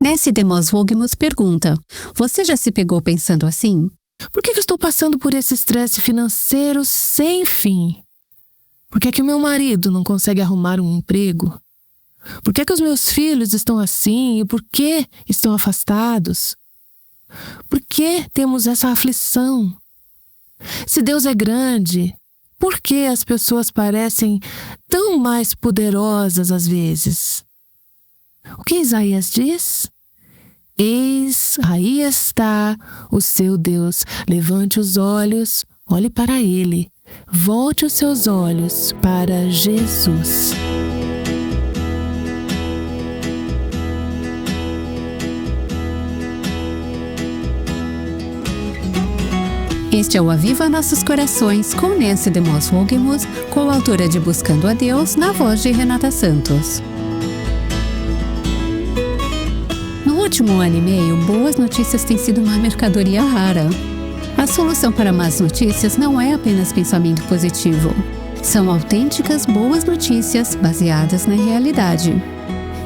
Nancy DeMoss Wolgemuth pergunta: você já se pegou pensando assim? Por que eu estou passando por esse estresse financeiro sem fim? Por que é que o meu marido não consegue arrumar um emprego? Por que é que os meus filhos estão assim e por que estão afastados? Por que temos essa aflição? Se Deus é grande, por que as pessoas parecem tão mais poderosas às vezes? O que Isaías diz? Eis, aí está o seu Deus. Levante os olhos, olhe para Ele. Volte os seus olhos para Jesus. Este é o Aviva Nossos Corações, com Nancy DeMoss Wolgemuth, coautora de Buscando a Deus, na voz de Renata Santos. No último ano e meio, boas notícias têm sido uma mercadoria rara. A solução para más notícias não é apenas pensamento positivo. São autênticas boas notícias baseadas na realidade.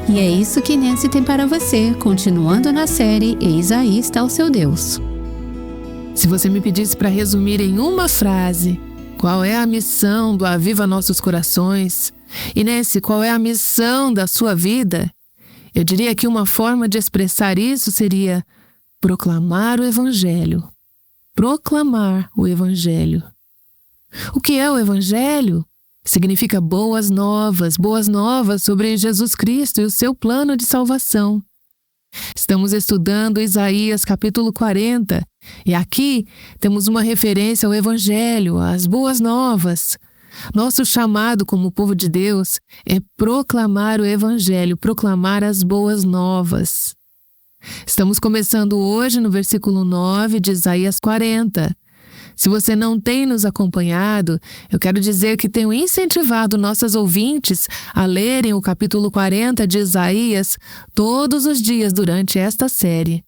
E é isso que Nancy tem para você, continuando na série Eis aí está o seu Deus. Se você me pedisse para resumir em uma frase qual é a missão do Aviva Nossos Corações, e Nancy, qual é a missão da sua vida, eu diria que uma forma de expressar isso seria proclamar o Evangelho. Proclamar o Evangelho. O que é o Evangelho? Significa boas novas sobre Jesus Cristo e o seu plano de salvação. Estamos estudando Isaías capítulo 40 e aqui temos uma referência ao Evangelho, às boas novas. Nosso chamado como povo de Deus é proclamar o Evangelho, proclamar as boas novas. Estamos começando hoje no versículo 9 de Isaías 40. Se você não tem nos acompanhado, eu quero dizer que tenho incentivado nossas ouvintes a lerem o capítulo 40 de Isaías todos os dias durante esta série.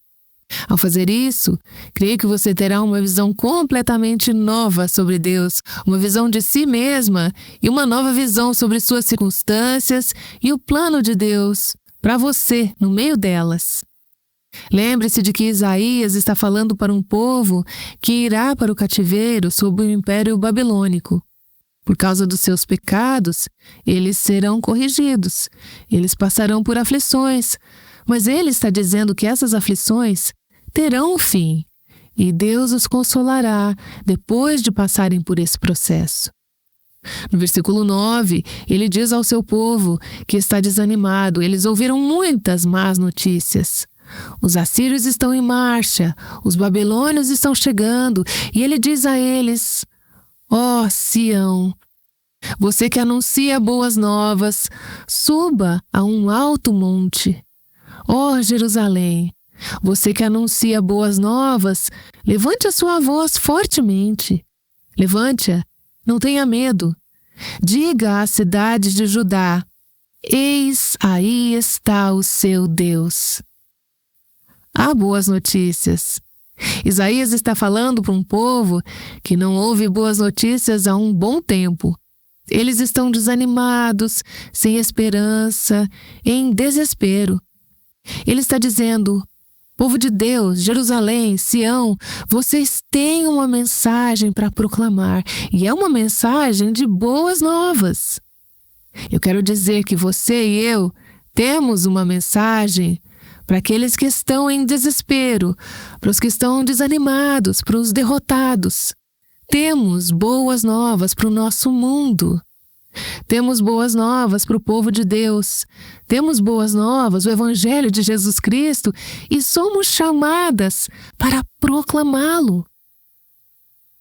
Ao fazer isso, creio que você terá uma visão completamente nova sobre Deus, uma visão de si mesma e uma nova visão sobre suas circunstâncias e o plano de Deus para você no meio delas. Lembre-se de que Isaías está falando para um povo que irá para o cativeiro sob o Império Babilônico. Por causa dos seus pecados, eles serão corrigidos, eles passarão por aflições, mas ele está dizendo que essas aflições terão um fim, e Deus os consolará depois de passarem por esse processo. No versículo 9, ele diz ao seu povo que está desanimado, eles ouviram muitas más notícias. Os assírios estão em marcha, os babilônios estão chegando, e ele diz a eles: ó Sião, você que anuncia boas novas, suba a um alto monte. Ó Jerusalém, você que anuncia boas novas, levante a sua voz fortemente. Levante-a, não tenha medo. Diga à cidade de Judá: eis aí está o seu Deus. Há boas notícias. Isaías está falando para um povo que não ouve boas notícias há um bom tempo. Eles estão desanimados, sem esperança, em desespero. Ele está dizendo: povo de Deus, Jerusalém, Sião, vocês têm uma mensagem para proclamar, e é uma mensagem de boas novas. Eu quero dizer que você e eu temos uma mensagem para aqueles que estão em desespero, para os que estão desanimados, para os derrotados. Temos boas novas para o nosso mundo. Temos boas novas para o povo de Deus. Temos boas novas, o Evangelho de Jesus Cristo, e somos chamadas para proclamá-lo.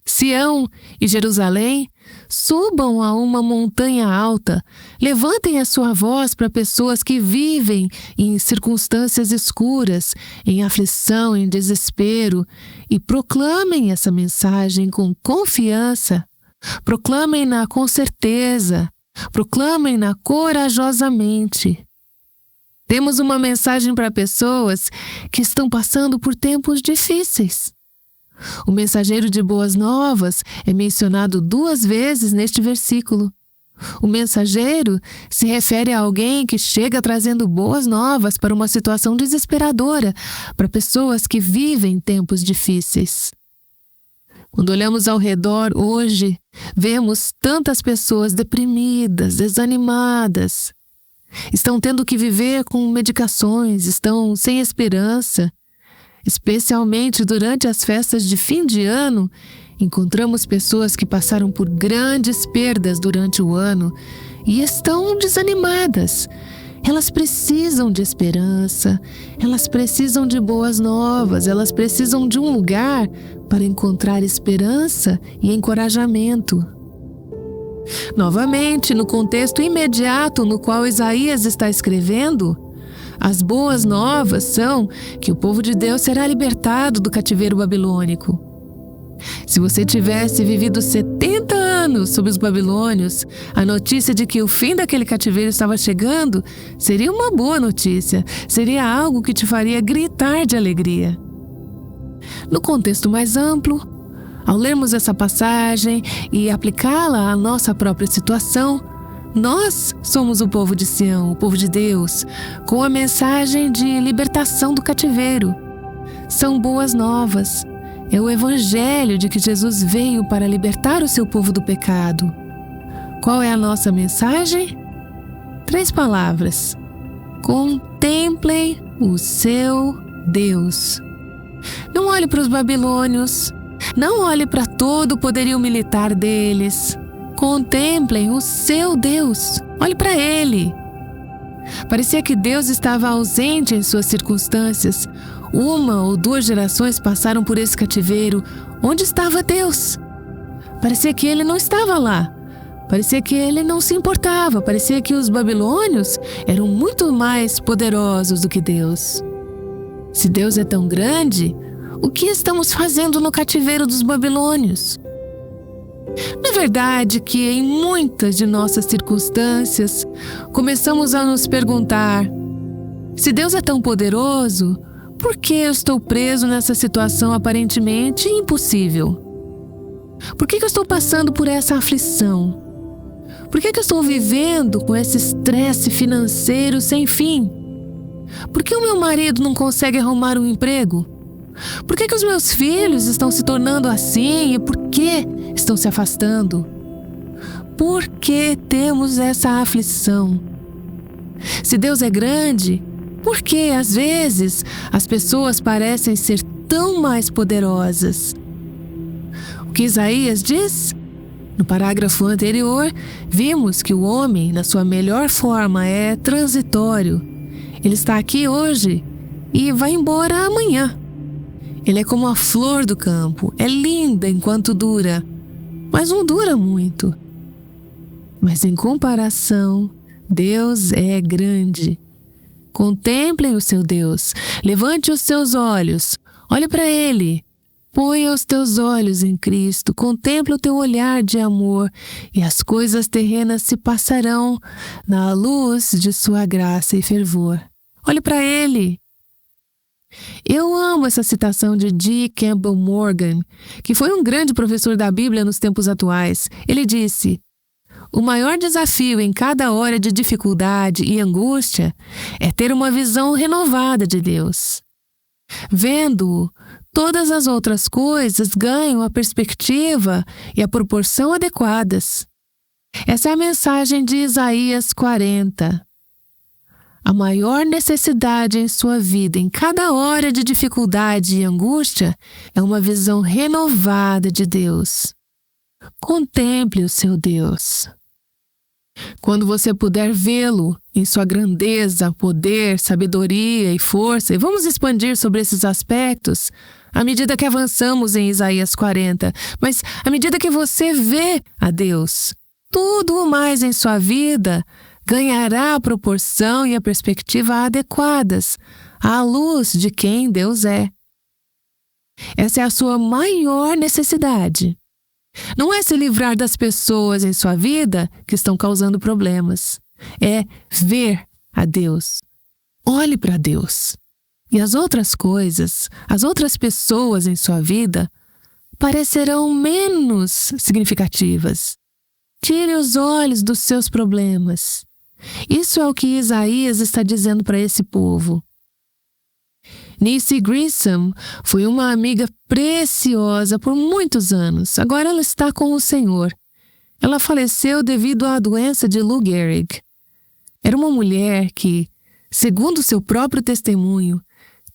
Sião e Jerusalém, subam a uma montanha alta, levantem a sua voz para pessoas que vivem em circunstâncias escuras, em aflição, em desespero, e proclamem essa mensagem com confiança, proclamem-na com certeza, proclamem-na corajosamente. Temos uma mensagem para pessoas que estão passando por tempos difíceis. O mensageiro de boas novas é mencionado 2 vezes neste versículo. O mensageiro se refere a alguém que chega trazendo boas novas para uma situação desesperadora, para pessoas que vivem tempos difíceis. Quando olhamos ao redor hoje, vemos tantas pessoas deprimidas, desanimadas. Estão tendo que viver com medicações, estão sem esperança. Especialmente durante as festas de fim de ano, encontramos pessoas que passaram por grandes perdas durante o ano e estão desanimadas. Elas precisam de esperança, elas precisam de boas novas, elas precisam de um lugar para encontrar esperança e encorajamento. Novamente, no contexto imediato no qual Isaías está escrevendo, as boas novas são que o povo de Deus será libertado do cativeiro babilônico. Se você tivesse vivido 70 anos sob os babilônios, a notícia de que o fim daquele cativeiro estava chegando seria uma boa notícia, seria algo que te faria gritar de alegria. No contexto mais amplo, ao lermos essa passagem e aplicá-la à nossa própria situação, nós somos o povo de Sião, o povo de Deus, com a mensagem de libertação do cativeiro. São boas novas. É o evangelho de que Jesus veio para libertar o seu povo do pecado. Qual é a nossa mensagem? 3 palavras. Contemplem o seu Deus. Não olhe para os babilônios. Não olhe para todo o poderio militar deles. Contemplem o seu Deus. Olhe para Ele. Parecia que Deus estava ausente em suas circunstâncias. 1 ou 2 gerações passaram por esse cativeiro. Onde estava Deus? Parecia que Ele não estava lá. Parecia que Ele não se importava. Parecia que os babilônios eram muito mais poderosos do que Deus. Se Deus é tão grande, o que estamos fazendo no cativeiro dos babilônios? Não é verdade que em muitas de nossas circunstâncias começamos a nos perguntar: se Deus é tão poderoso, por que eu estou preso nessa situação aparentemente impossível? Por que eu estou passando por essa aflição? Por que eu estou vivendo com esse estresse financeiro sem fim? Por que o meu marido não consegue arrumar um emprego? Por que os meus filhos estão se tornando assim e por que estão se afastando? Por que temos essa aflição? Se Deus é grande, por que às vezes as pessoas parecem ser tão mais poderosas? O que Isaías diz? No parágrafo anterior, vimos que o homem, na sua melhor forma, é transitório. Ele está aqui hoje e vai embora amanhã. Ele é como a flor do campo, é linda enquanto dura, mas não dura muito. Mas em comparação, Deus é grande. Contemplem o seu Deus, levante os seus olhos, olhe para Ele. Ponha os teus olhos em Cristo, contempla o teu olhar de amor e as coisas terrenas se passarão na luz de sua graça e fervor. Olhe para Ele. Eu amo essa citação de D. Campbell Morgan, que foi um grande professor da Bíblia nos tempos atuais. Ele disse: o maior desafio em cada hora de dificuldade e angústia é ter uma visão renovada de Deus. Vendo-o, todas as outras coisas ganham a perspectiva e a proporção adequadas. Essa é a mensagem de Isaías 40. A maior necessidade em sua vida, em cada hora de dificuldade e angústia, é uma visão renovada de Deus. Contemple o seu Deus. Quando você puder vê-lo em sua grandeza, poder, sabedoria e força, e vamos expandir sobre esses aspectos à medida que avançamos em Isaías 40, mas à medida que você vê a Deus, tudo o mais em sua vida ganhará a proporção e a perspectiva adequadas à luz de quem Deus é. Essa é a sua maior necessidade. Não é se livrar das pessoas em sua vida que estão causando problemas. É ver a Deus. Olhe para Deus. E as outras coisas, as outras pessoas em sua vida parecerão menos significativas. Tire os olhos dos seus problemas. Isso é o que Isaías está dizendo para esse povo. Nice Grissom foi uma amiga preciosa por muitos anos. Agora ela está com o Senhor. Ela faleceu devido à doença de Lou Gehrig. Era uma mulher que, segundo seu próprio testemunho,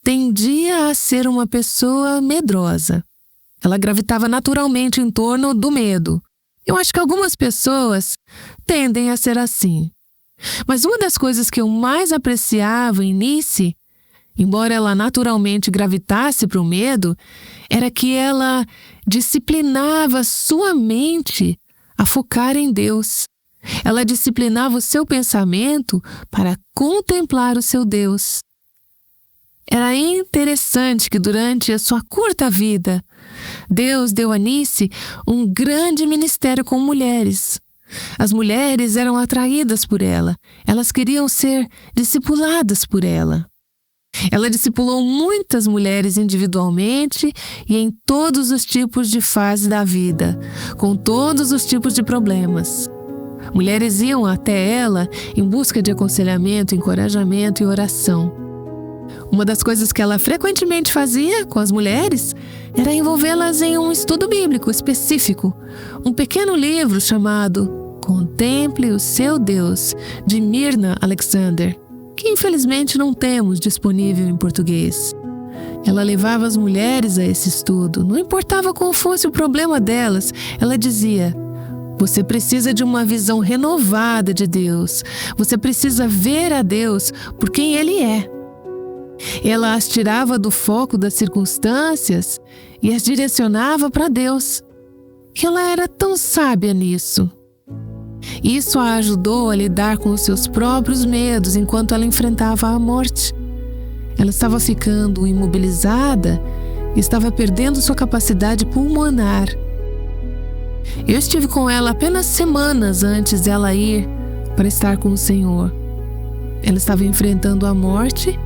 tendia a ser uma pessoa medrosa. Ela gravitava naturalmente em torno do medo. Eu acho que algumas pessoas tendem a ser assim. Mas uma das coisas que eu mais apreciava em Nice, embora ela naturalmente gravitasse para o medo, era que ela disciplinava sua mente a focar em Deus. Ela disciplinava o seu pensamento para contemplar o seu Deus. Era interessante que durante a sua curta vida, Deus deu a Nice um grande ministério com mulheres. As mulheres eram atraídas por ela. Elas queriam ser discipuladas por ela. Ela discipulou muitas mulheres individualmente e em todos os tipos de fases da vida, com todos os tipos de problemas. Mulheres iam até ela em busca de aconselhamento, encorajamento e oração. Uma das coisas que ela frequentemente fazia com as mulheres era envolvê-las em um estudo bíblico específico, um pequeno livro chamado Contemple o Seu Deus, de Myrna Alexander, que infelizmente não temos disponível em português. Ela levava as mulheres a esse estudo, não importava qual fosse o problema delas, ela dizia: você precisa de uma visão renovada de Deus, você precisa ver a Deus por quem Ele é. Ela as tirava do foco das circunstâncias e as direcionava para Deus. E ela era tão sábia nisso. Isso a ajudou a lidar com os seus próprios medos enquanto ela enfrentava a morte. Ela estava ficando imobilizada e estava perdendo sua capacidade pulmonar. Eu estive com ela apenas semanas antes dela ir para estar com o Senhor. Ela estava enfrentando a morte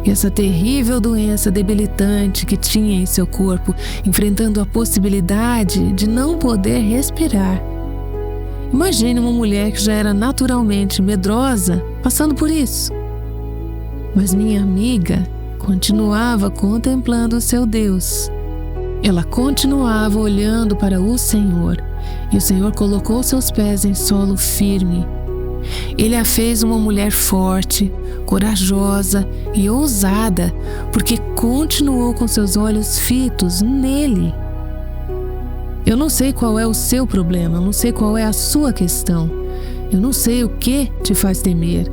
e essa terrível doença debilitante que tinha em seu corpo, enfrentando a possibilidade de não poder respirar. Imagine uma mulher que já era naturalmente medrosa passando por isso. Mas minha amiga continuava contemplando o seu Deus. Ela continuava olhando para o Senhor, e o Senhor colocou seus pés em solo firme. Ele a fez uma mulher forte, corajosa e ousada, porque continuou com seus olhos fitos nele. Eu não sei qual é o seu problema, eu não sei qual é a sua questão, eu não sei o que te faz temer.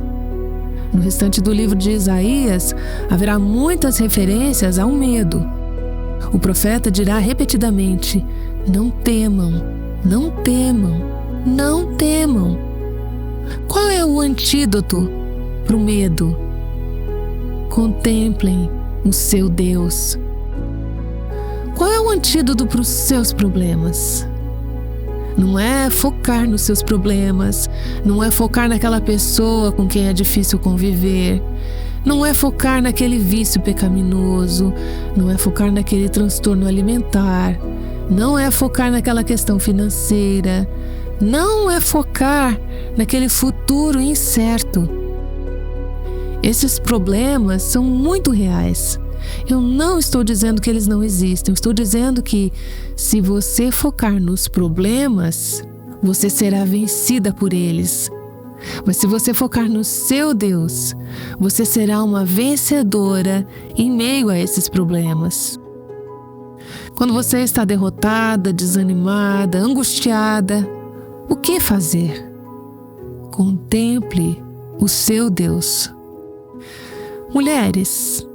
No restante do livro de Isaías, haverá muitas referências ao medo. O profeta dirá repetidamente: não temam, não temam, não temam. Qual é o antídoto para o medo? Contemplem o seu Deus. Qual é o antídoto para os seus problemas? Não é focar nos seus problemas, não é focar naquela pessoa com quem é difícil conviver, não é focar naquele vício pecaminoso, não é focar naquele transtorno alimentar, não é focar naquela questão financeira, não é focar naquele futuro incerto. Esses problemas são muito reais. Eu não estou dizendo que eles não existem, eu estou dizendo que se você focar nos problemas, você será vencida por eles. Mas se você focar no seu Deus, você será uma vencedora em meio a esses problemas. Quando você está derrotada, desanimada, angustiada, o que fazer? Contemple o seu Deus. Mulheres,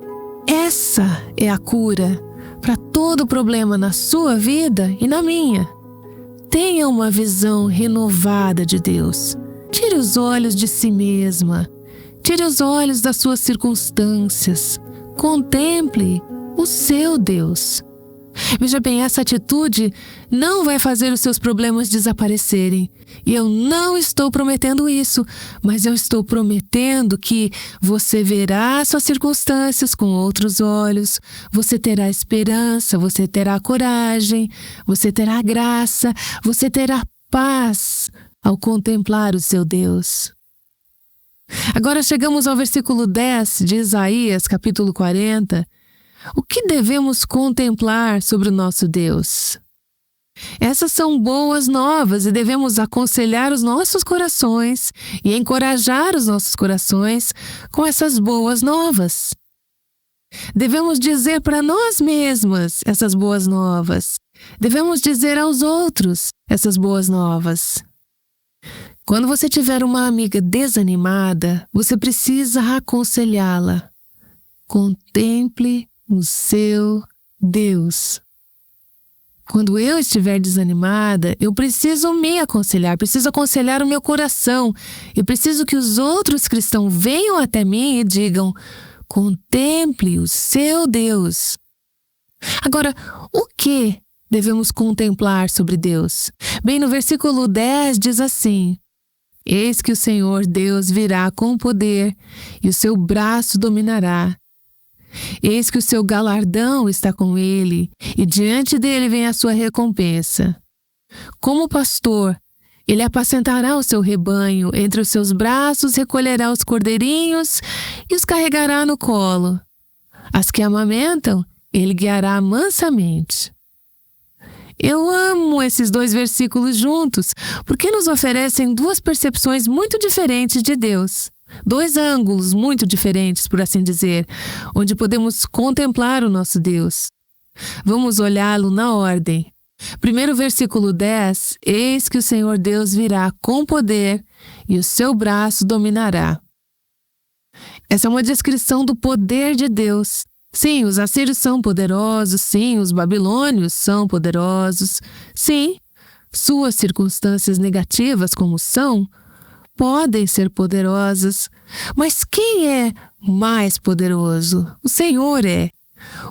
essa é a cura para todo problema na sua vida e na minha. Tenha uma visão renovada de Deus. Tire os olhos de si mesma. Tire os olhos das suas circunstâncias. Contemple o seu Deus. Veja bem, essa atitude não vai fazer os seus problemas desaparecerem. E eu não estou prometendo isso, mas eu estou prometendo que você verá suas circunstâncias com outros olhos, você terá esperança, você terá coragem, você terá graça, você terá paz ao contemplar o seu Deus. Agora chegamos ao versículo 10 de Isaías, capítulo 40. O que devemos contemplar sobre o nosso Deus? Essas são boas novas e devemos aconselhar os nossos corações e encorajar os nossos corações com essas boas novas. Devemos dizer para nós mesmas essas boas novas. Devemos dizer aos outros essas boas novas. Quando você tiver uma amiga desanimada, você precisa aconselhá-la. Contemple o seu Deus. Quando eu estiver desanimada, eu preciso me aconselhar, preciso aconselhar o meu coração. Eu preciso que os outros cristãos venham até mim e digam: contemple o seu Deus. Agora, o que devemos contemplar sobre Deus? Bem, no versículo 10 diz assim: eis que o Senhor Deus virá com poder e o seu braço dominará. Eis que o seu galardão está com ele, e diante dele vem a sua recompensa. Como pastor, ele apacentará o seu rebanho, entre os seus braços recolherá os cordeirinhos e os carregará no colo. As que amamentam, ele guiará mansamente. Eu amo esses dois versículos juntos, porque nos oferecem duas percepções muito diferentes de Deus. Dois ângulos muito diferentes, por assim dizer, onde podemos contemplar o nosso Deus. Vamos olhá-lo na ordem. Primeiro versículo 10, eis que o Senhor Deus virá com poder e o seu braço dominará. Essa é uma descrição do poder de Deus. Sim, os assírios são poderosos, sim, os babilônios são poderosos, sim, suas circunstâncias negativas como são, podem ser poderosas, mas quem é mais poderoso? O Senhor é.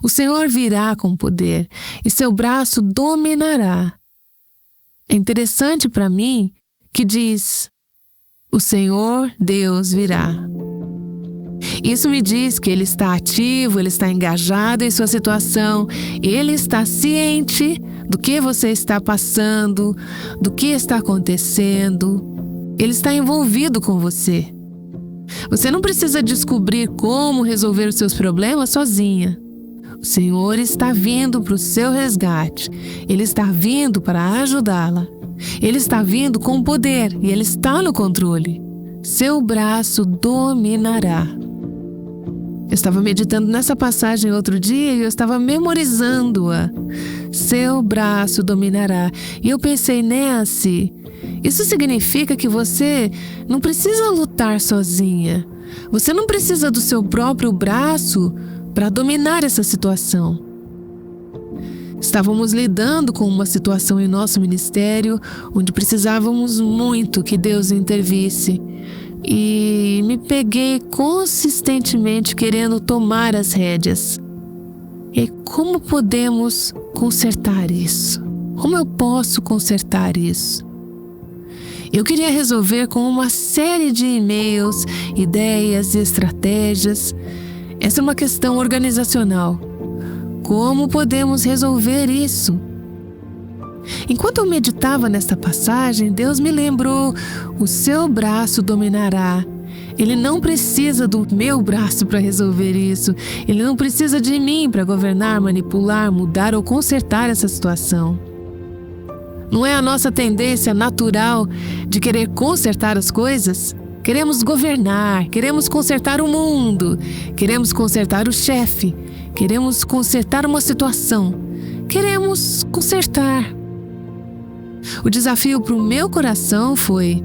O Senhor virá com poder e seu braço dominará. É interessante para mim que diz: o Senhor Deus virá. Isso me diz que Ele está ativo, Ele está engajado em sua situação, Ele está ciente do que você está passando, do que está acontecendo. Ele está envolvido com você. Você não precisa descobrir como resolver os seus problemas sozinha. O Senhor está vindo para o seu resgate. Ele está vindo para ajudá-la. Ele está vindo com poder e Ele está no controle. Seu braço dominará. Eu estava meditando nessa passagem outro dia e eu estava memorizando-a. Seu braço dominará. E eu pensei, Nancy, isso significa que você não precisa lutar sozinha. Você não precisa do seu próprio braço para dominar essa situação. Estávamos lidando com uma situação em nosso ministério onde precisávamos muito que Deus intervisse. E me peguei consistentemente querendo tomar as rédeas. E como podemos consertar isso? Como eu posso consertar isso? Eu queria resolver com uma série de e-mails, ideias e estratégias. Essa é uma questão organizacional. Como podemos resolver isso? Enquanto eu meditava nesta passagem, Deus me lembrou: o seu braço dominará. Ele não precisa do meu braço para resolver isso. Ele não precisa de mim para governar, manipular, mudar ou consertar essa situação. Não é a nossa tendência natural de querer consertar as coisas? Queremos governar, queremos consertar o mundo, queremos consertar o chefe, queremos consertar uma situação, queremos consertar. O desafio para o meu coração foi: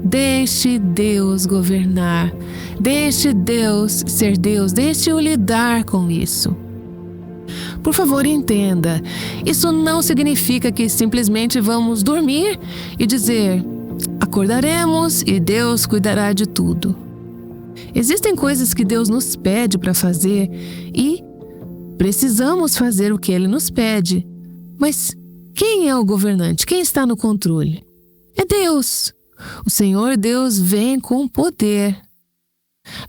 deixe Deus governar, deixe Deus ser Deus, deixe-o lidar com isso. Por favor, entenda, isso não significa que simplesmente vamos dormir e dizer: acordaremos e Deus cuidará de tudo. Existem coisas que Deus nos pede para fazer e precisamos fazer o que Ele nos pede. Mas quem é o governante? Quem está no controle? É Deus. O Senhor Deus vem com poder.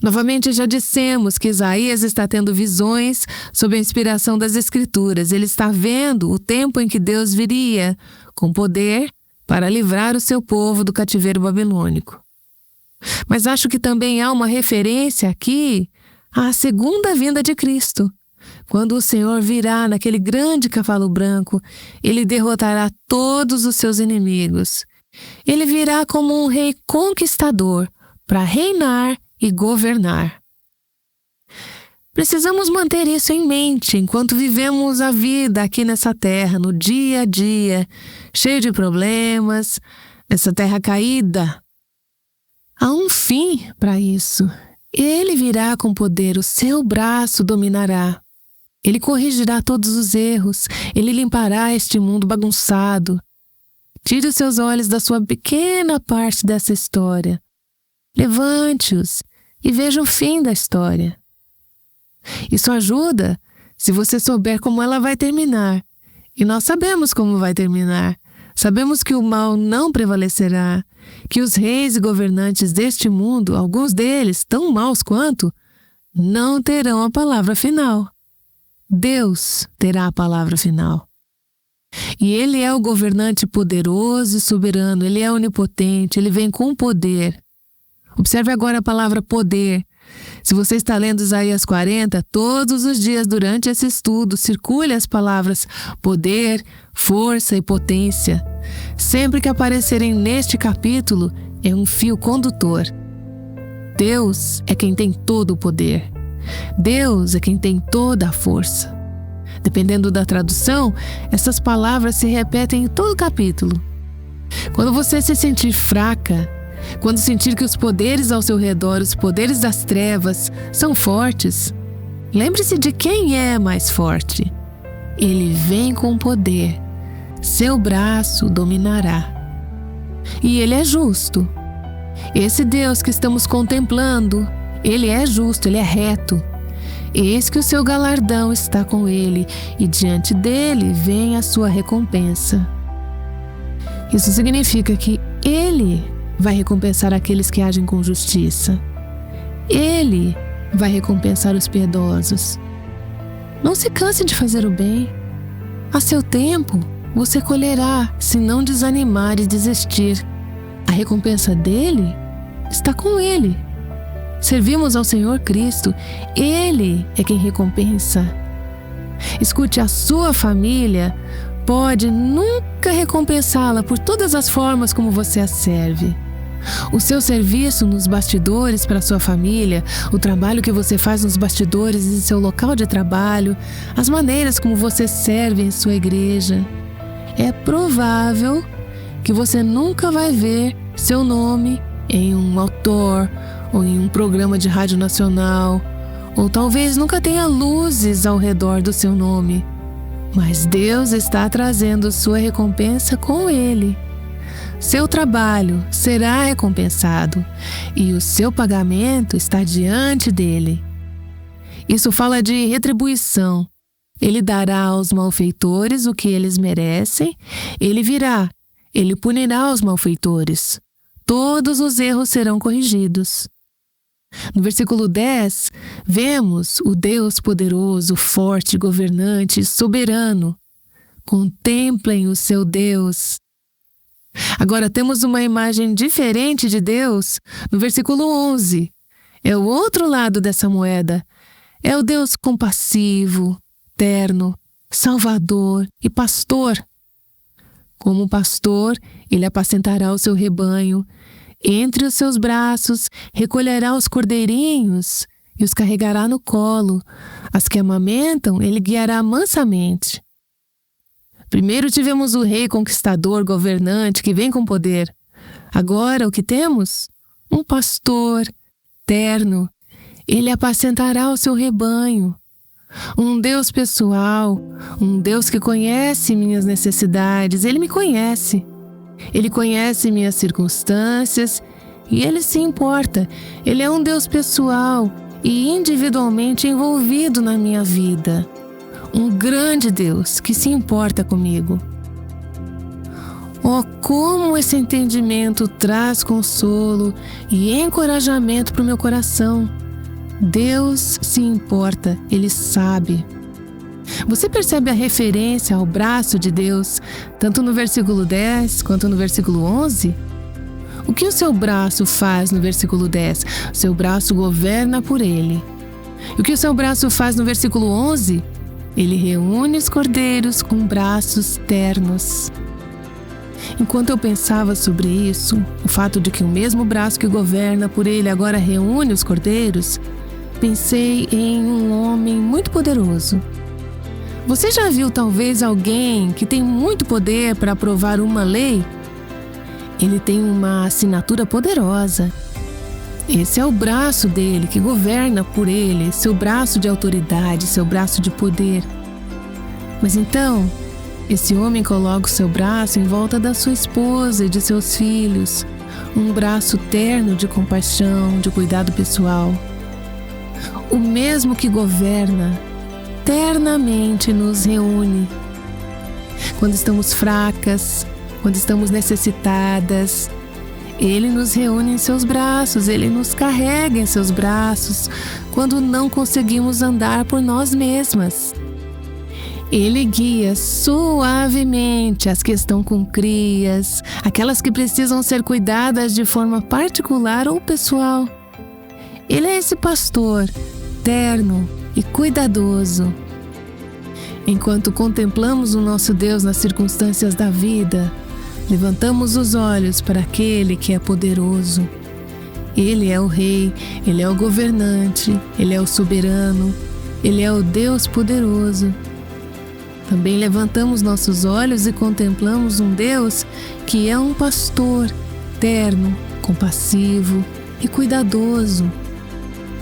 Novamente já dissemos que Isaías está tendo visões sob a inspiração das Escrituras. Ele está vendo o tempo em que Deus viria com poder, para livrar o seu povo do cativeiro babilônico. Mas acho que também há uma referência aqui à segunda vinda de Cristo. Quando o Senhor virá naquele grande cavalo branco, ele derrotará todos os seus inimigos. Ele virá como um rei conquistador para reinar e governar. Precisamos manter isso em mente enquanto vivemos a vida aqui nessa terra, no dia a dia, cheio de problemas, nessa terra caída. Há um fim para isso. Ele virá com poder, o seu braço dominará. Ele corrigirá todos os erros, ele limpará este mundo bagunçado. Tire os seus olhos da sua pequena parte dessa história. Levante-os e veja o fim da história. Isso ajuda se você souber como ela vai terminar. E nós sabemos como vai terminar. Sabemos que o mal não prevalecerá, que os reis e governantes deste mundo, alguns deles tão maus quanto, não terão a palavra final. Deus terá a palavra final. E Ele é o governante poderoso e soberano, Ele é onipotente, Ele vem com poder. Observe agora a palavra poder. Se você está lendo Isaías 40, todos os dias durante esse estudo, circule as palavras poder, força e potência. Sempre que aparecerem neste capítulo, é um fio condutor. Deus é quem tem todo o poder. Deus é quem tem toda a força. Dependendo da tradução, essas palavras se repetem em todo o capítulo. Quando você se sentir fraca, quando sentir que os poderes ao seu redor, os poderes das trevas, são fortes, lembre-se de quem é mais forte. Ele vem com poder. Seu braço dominará. E Ele é justo. Esse Deus que estamos contemplando, Ele é justo, Ele é reto. Eis que o seu galardão está com Ele, e diante dele vem a sua recompensa. Isso significa que Ele vai recompensar aqueles que agem com justiça. Ele vai recompensar os piedosos. Não se canse de fazer o bem. A seu tempo, você colherá, se não desanimar e desistir. A recompensa dele está com Ele. Servimos ao Senhor Cristo. Ele é quem recompensa. Escute, a sua família pode nunca recompensá-la por todas as formas como você a serve. O seu serviço nos bastidores para a sua família, o trabalho que você faz nos bastidores em seu local de trabalho, as maneiras como você serve em sua igreja. É provável que você nunca vai ver seu nome em um autor ou em um programa de rádio nacional, ou talvez nunca tenha luzes ao redor do seu nome. Mas Deus está trazendo sua recompensa com Ele. Seu trabalho será recompensado e o seu pagamento está diante dele. Isso fala de retribuição. Ele dará aos malfeitores o que eles merecem. Ele virá. Ele punirá os malfeitores. Todos os erros serão corrigidos. No versículo 10, vemos o Deus poderoso, forte, governante, soberano. Contemplem o seu Deus. Agora temos uma imagem diferente de Deus no versículo 11. É o outro lado dessa moeda. É o Deus compassivo, terno, salvador e pastor. Como pastor, ele apacentará o seu rebanho. Entre os seus braços recolherá os cordeirinhos e os carregará no colo. As que amamentam, ele guiará mansamente. Primeiro tivemos o rei conquistador, governante, que vem com poder. Agora o que temos? Um pastor terno. Ele apacentará o seu rebanho. Um Deus pessoal, um Deus que conhece minhas necessidades. Ele me conhece. Ele conhece minhas circunstâncias e Ele se importa. Ele é um Deus pessoal e individualmente envolvido na minha vida. Um grande Deus que se importa comigo. Oh, como esse entendimento traz consolo e encorajamento para o meu coração. Deus se importa, Ele sabe. Você percebe a referência ao braço de Deus, tanto no versículo 10 quanto no versículo 11? O que o seu braço faz no versículo 10? O seu braço governa por ele. E o que o seu braço faz no versículo 11? Ele reúne os cordeiros com braços ternos. Enquanto eu pensava sobre isso, o fato de que o mesmo braço que governa por ele agora reúne os cordeiros, pensei em um homem muito poderoso. Você já viu talvez alguém que tem muito poder para aprovar uma lei? Ele tem uma assinatura poderosa. Esse é o braço dele que governa por ele, seu braço de autoridade, seu braço de poder. Mas então, esse homem coloca o seu braço em volta da sua esposa e de seus filhos, um braço terno de compaixão, de cuidado pessoal. O mesmo que governa, ternamente nos reúne. Quando estamos fracas, quando estamos necessitadas, Ele nos reúne em seus braços, Ele nos carrega em seus braços, quando não conseguimos andar por nós mesmas. Ele guia suavemente as que estão com crias, aquelas que precisam ser cuidadas de forma particular ou pessoal. Ele é esse pastor terno e cuidadoso. Enquanto contemplamos o nosso Deus nas circunstâncias da vida, levantamos os olhos para aquele que é poderoso. Ele é o Rei, Ele é o governante, Ele é o soberano, Ele é o Deus poderoso. Também levantamos nossos olhos e contemplamos um Deus que é um pastor terno, compassivo e cuidadoso.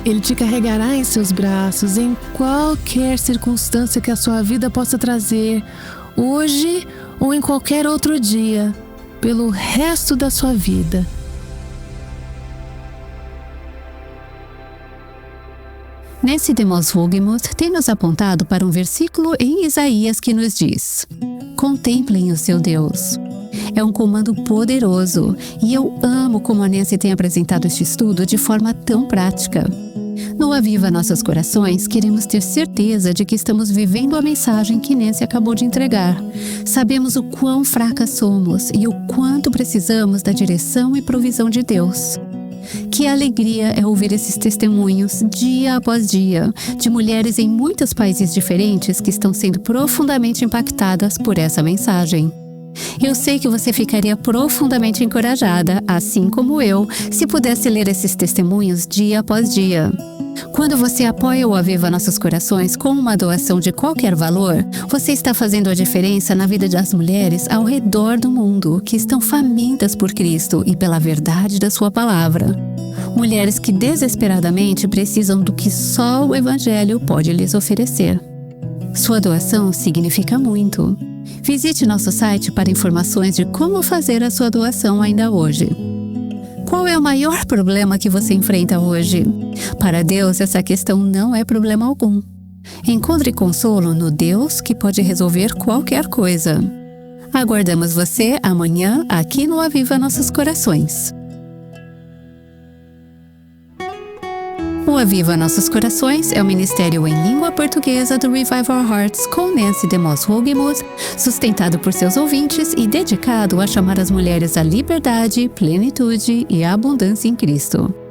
Ele te carregará em seus braços em qualquer circunstância que a sua vida possa trazer, hoje ou em qualquer outro dia, pelo resto da sua vida. Nancy DeMoss Wogemuth tem nos apontado para um versículo em Isaías que nos diz: contemplem o seu Deus. É um comando poderoso e eu amo como a Nancy tem apresentado este estudo de forma tão prática. No Aviva Nossos Corações, queremos ter certeza de que estamos vivendo a mensagem que Nancy acabou de entregar. Sabemos o quão fracas somos e o quanto precisamos da direção e provisão de Deus. Que alegria é ouvir esses testemunhos, dia após dia, de mulheres em muitos países diferentes que estão sendo profundamente impactadas por essa mensagem. Eu sei que você ficaria profundamente encorajada, assim como eu, se pudesse ler esses testemunhos dia após dia. Quando você apoia o Aviva Nossos Corações com uma doação de qualquer valor, você está fazendo a diferença na vida das mulheres ao redor do mundo que estão famintas por Cristo e pela verdade da sua palavra. Mulheres que desesperadamente precisam do que só o Evangelho pode lhes oferecer. Sua doação significa muito. Visite nosso site para informações de como fazer a sua doação ainda hoje. Qual é o maior problema que você enfrenta hoje? Para Deus, essa questão não é problema algum. Encontre consolo no Deus que pode resolver qualquer coisa. Aguardamos você amanhã aqui no Aviva Nossos Corações. O Aviva Nossos Corações é o ministério em língua portuguesa do Revive Our Hearts com Nancy DeMoss Wogemuth, sustentado por seus ouvintes e dedicado a chamar as mulheres à liberdade, plenitude e abundância em Cristo.